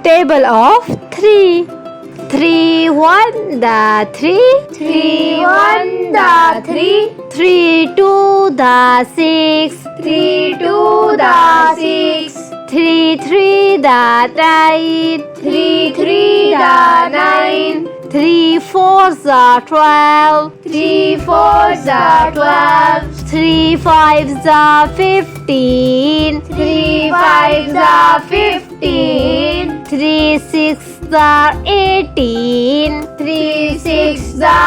Table of 3. 3 1 the 3. 3 1 the 3. 3 2 the 6. 3 2 the 6. 3 3 the 9. 3 3 the 9. 3 4 the 12. 3 4 the 12. 3 5 the 15. 3 5 the 15. 3 6 the 18. 3 6 the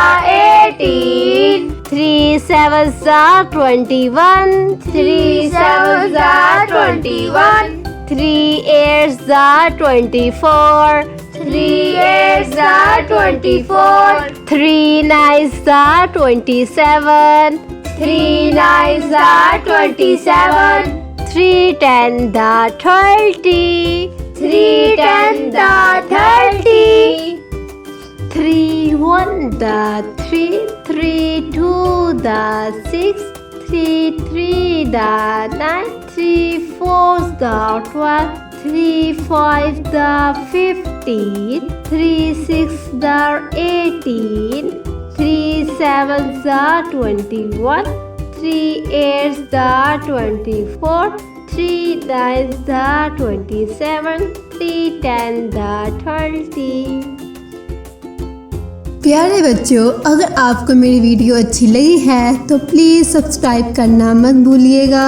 18. 3 7 the 21. 3 7 the 21. 3 8 the 24. 3 8 the 24. 3 9 the 27. 3 9 the 27. 3 10 the 30. 3 10 the 30. 3 1 the 3. 3 2 the 6. 3 3 the 9. 3 4 the 12. 3 5 the 15. 3 6 the 18. 3 7 the 21. 3 8 the 24. 3 9 the 27. 3 10 the 30. प्यारे बच्चों, अगर आपको मेरी video अच्छी लगी है तो please subscribe करना मत भूलिएगा।